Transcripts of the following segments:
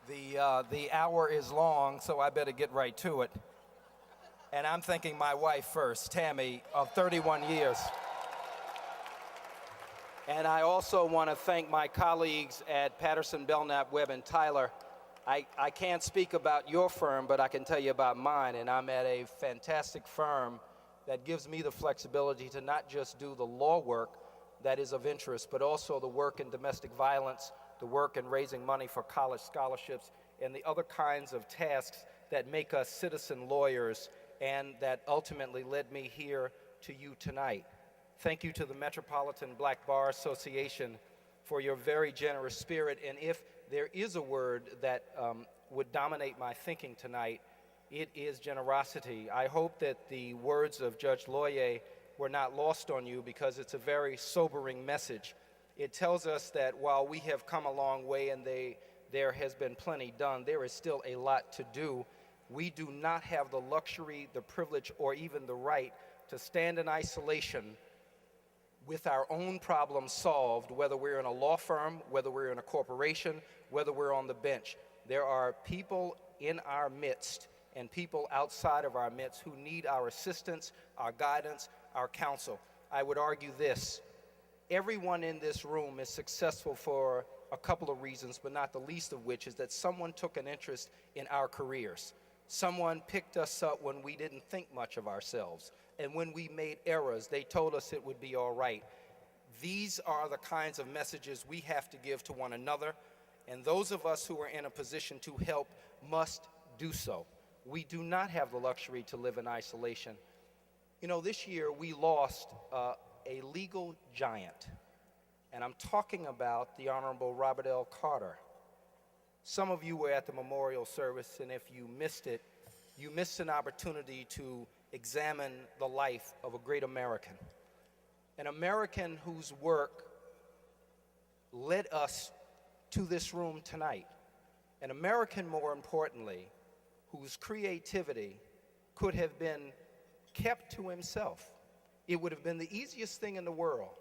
The hour is long, so I better get right to it. And I'm thanking my wife first, Tammy, of 31 years. And I also want to thank my colleagues at Patterson, Belknap, Webb, and Tyler. I can't speak about your firm, but I can tell you about mine, and I'm at a fantastic firm that gives me the flexibility to not just do the law work that is of interest, but also the work in domestic violence, the work in raising money for college scholarships, and the other kinds of tasks that make us citizen lawyers and that ultimately led me here to you tonight. Thank you to the Metropolitan Black Bar Association for your very generous spirit, and if there is a word that would dominate my thinking tonight, it is generosity. I hope that the words of Judge Loyer were not lost on you, because it's a very sobering message. It tells us that while we have come a long way and there has been plenty done, there is still a lot to do. We do not have the luxury, the privilege, or even the right to stand in isolation with our own problems solved, whether we're in a law firm, whether we're in a corporation, whether we're on the bench. There are people in our midst and people outside of our midst who need our assistance, our guidance, our counsel. I would argue this: everyone in this room is successful for a couple of reasons, but not the least of which is that someone took an interest in our careers. Someone picked us up when we didn't think much of ourselves. And when we made errors, they told us it would be all right. These are the kinds of messages we have to give to one another, and those of us who are in a position to help must do so. We do not have the luxury to live in isolation. You know, this year we lost a legal giant, and I'm talking about the Honorable Robert L. Carter. Some of you were at the memorial service, and if you missed it, you missed an opportunity to examine the life of a great American. An American whose work led us to this room tonight. An American, more importantly, whose creativity could have been kept to himself. It would have been the easiest thing in the world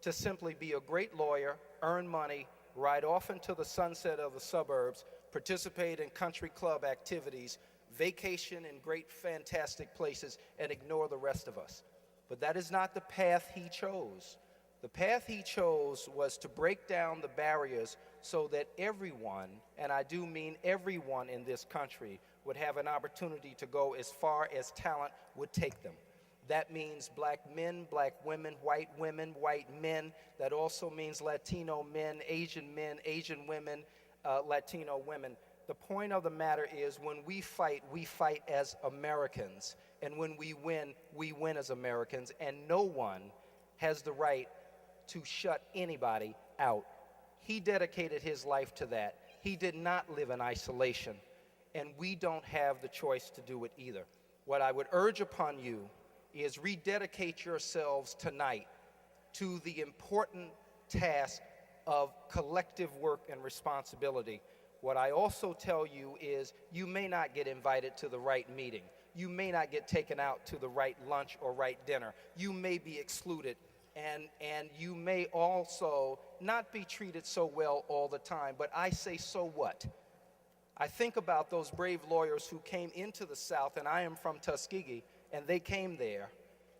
to simply be a great lawyer, earn money, ride off into the sunset of the suburbs, participate in country club activities, vacation in great, fantastic places, and ignore the rest of us. But that is not the path he chose. The path he chose was to break down the barriers so that everyone, and I do mean everyone in this country, would have an opportunity to go as far as talent would take them. That means black men, white men. That also means Latino men, Asian women, Latino women. The point of the matter is, when we fight as Americans. And when we win as Americans. And no one has the right to shut anybody out. He dedicated his life to that. He did not live in isolation. And we don't have the choice to do it either. What I would urge upon you is rededicate yourselves tonight to the important task of collective work and responsibility. What I also tell you is, you may not get invited to the right meeting. You may not get taken out to the right lunch or right dinner. You may be excluded, and you may also not be treated so well all the time. But I say, so what? I think about those brave lawyers who came into the South, and I am from Tuskegee, and they came there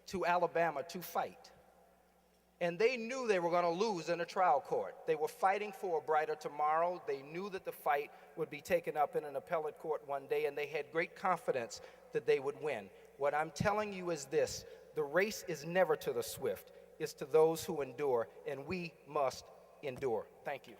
to Alabama to fight. And they knew they were going to lose in a trial court. They were fighting for a brighter tomorrow. They knew that the fight would be taken up in an appellate court one day, and they had great confidence that they would win. What I'm telling you is this: the race is never to the swift. It's to those who endure, and we must endure. Thank you.